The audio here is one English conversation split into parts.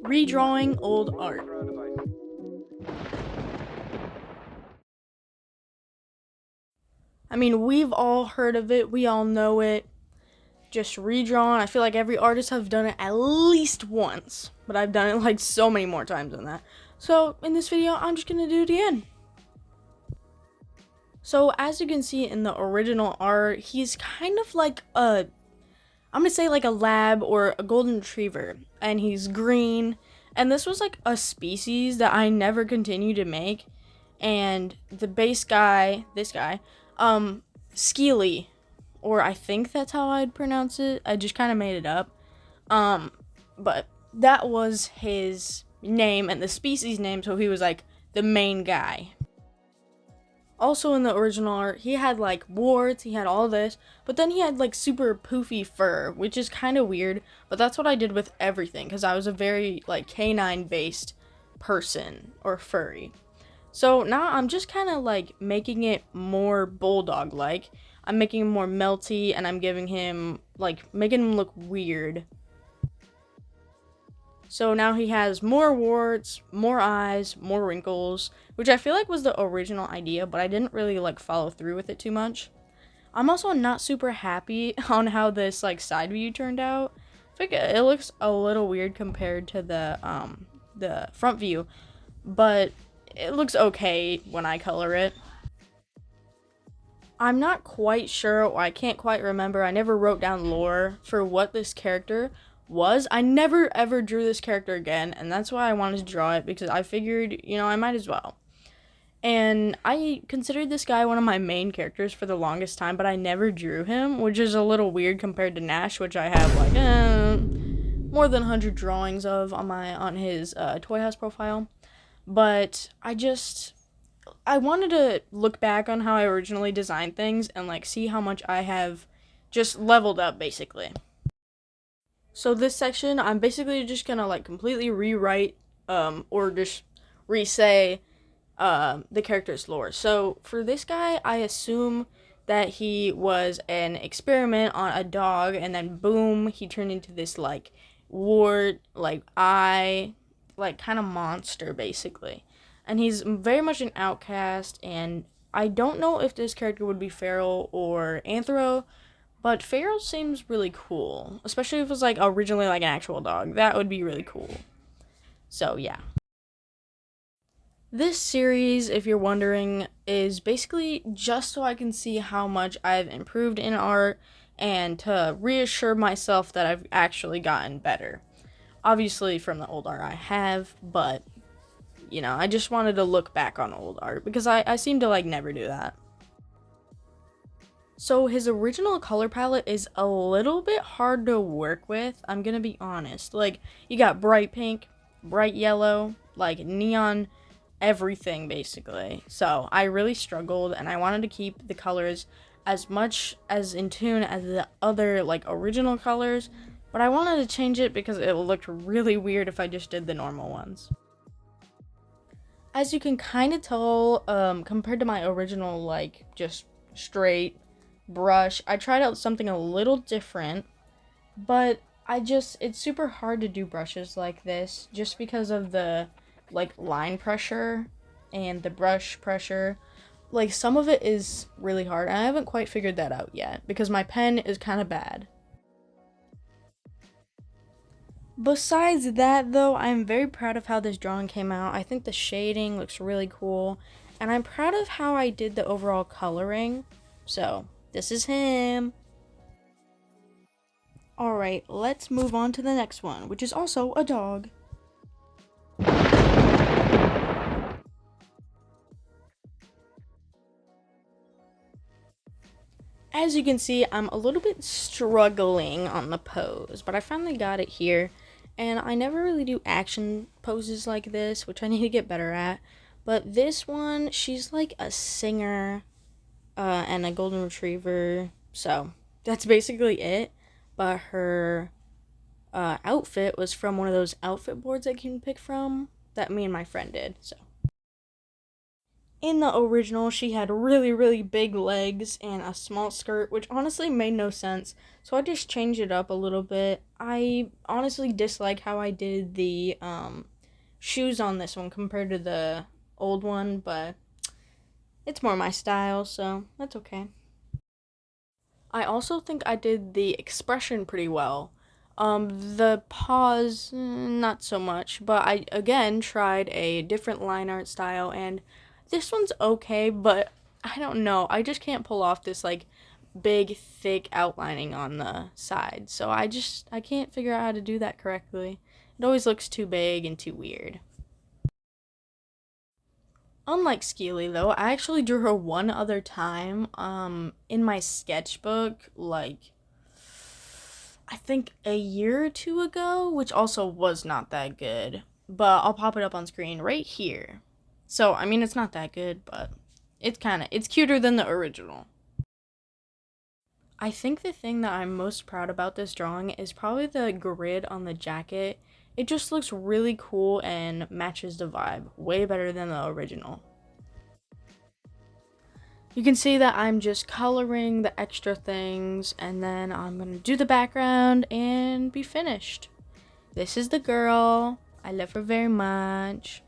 Redrawing Old Art. I mean, we've all heard of it, we all know it. Just redrawn. I feel like every artist has done it at least once, but I've done it like so many more times than that. So in this video, I'm just gonna do it again. So as you can see in the original art, he's kind of like I'm gonna say like a lab or a golden retriever, and he's green. And this was like a species that I never continued to make. And the base guy, this guy, Skeely, or I think that's how I'd pronounce it. I just kind of made it up. But that was his name and the species name, so he was like the main guy. Also in the original art, he had like warts, he had all this, but then he had like super poofy fur, which is kind of weird, but that's what I did with everything, because I was a very like canine based person, or furry. So now I'm just kind of like making it more bulldog like. I'm making him more melty, and I'm giving him like making him look weird. So now he has more warts, more eyes, more wrinkles, which I feel like was the original idea, but I didn't really like follow through with it too much. I'm also not super happy on how this like side view turned out. I think it looks a little weird compared to the front view, but it looks okay when I color it. I'm not quite sure, or I can't quite remember. I never wrote down lore for what this character was. I never ever drew this character again, and that's why I wanted to draw it, because I figured, I might as well. And I considered this guy one of my main characters for the longest time, but I never drew him, which is a little weird compared to Nash, which I have like more than 100 drawings of on his Toy House profile. But I wanted to look back on how I originally designed things and like see how much I have just leveled up, basically. So this section, I'm basically just gonna like completely rewrite or just re-say the character's lore. So for this guy, I assume that he was an experiment on a dog, and then boom, he turned into this like wart, like eye, like kind of monster, basically. And he's very much an outcast, and I don't know if this character would be feral or anthro, but feral seems really cool, especially if it was like originally like an actual dog. That would be really cool. So yeah. This series, if you're wondering, is basically just so I can see how much I've improved in art and to reassure myself that I've actually gotten better. Obviously, from the old art I have, but, I just wanted to look back on old art because I seem to, like, never do that. So his original color palette is a little bit hard to work with, I'm gonna be honest. Like, you got bright pink, bright yellow, like neon everything, basically. So I really struggled, and I wanted to keep the colors as much as in tune as the other like original colors, but I wanted to change it because it looked really weird if I just did the normal ones. As you can kind of tell, compared to my original like just straight brush, I tried out something a little different, but it's super hard to do brushes like this just because of the like line pressure and the brush pressure. Like, some of it is really hard, and I haven't quite figured that out yet because my pen is kind of bad. Besides that, though, I'm very proud of how this drawing came out. I think the shading looks really cool, and I'm proud of how I did the overall coloring. So this is him. Alright, let's move on to the next one, which is also a dog. As you can see, I'm a little bit struggling on the pose, but I finally got it here, and I never really do action poses like this, which I need to get better at, but this one, she's like a singer, and a golden retriever, so that's basically it, but her, outfit was from one of those outfit boards I can pick from, that me and my friend did, so. In the original, she had really, really big legs and a small skirt, which honestly made no sense. So I just changed it up a little bit. I honestly dislike how I did the shoes on this one compared to the old one, but it's more my style, so that's okay. I also think I did the expression pretty well. The pause, not so much, but I again tried a different line art style, and this one's okay, but I don't know. I just can't pull off this like big, thick outlining on the side. So I can't figure out how to do that correctly. It always looks too big and too weird. Unlike Skeely though, I actually drew her one other time in my sketchbook, like I think a year or two ago, which also was not that good. But I'll pop it up on screen right here. So, I mean, it's not that good, but it's cuter than the original. I think the thing that I'm most proud about this drawing is probably the grid on the jacket. It just looks really cool and matches the vibe way better than the original. You can see that I'm just coloring the extra things, and then I'm going to do the background and be finished. This is the girl. I love her very much.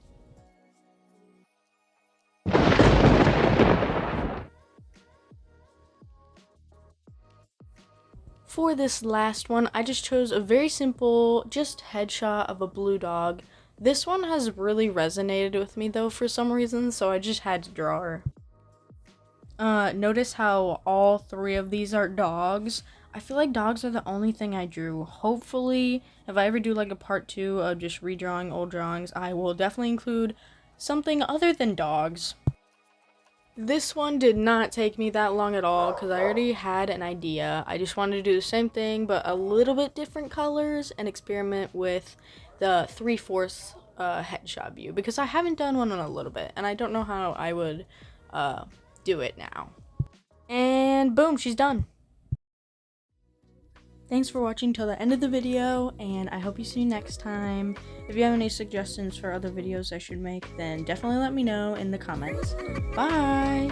For this last one, I just chose a very simple, just headshot of a blue dog. This one has really resonated with me though for some reason, so I just had to draw her. Notice how all three of these are dogs. I feel like dogs are the only thing I drew. Hopefully, if I ever do like a part 2 of just redrawing old drawings, I will definitely include something other than dogs. This one did not take me that long at all because I already had an idea. I just wanted to do the same thing but a little bit different colors and experiment with the 3/4 headshot view because I haven't done one in a little bit and I don't know how I would do it now. And boom, she's done. Thanks for watching till the end of the video, and I hope you see you next time. If you have any suggestions for other videos I should make, then definitely let me know in the comments. Bye!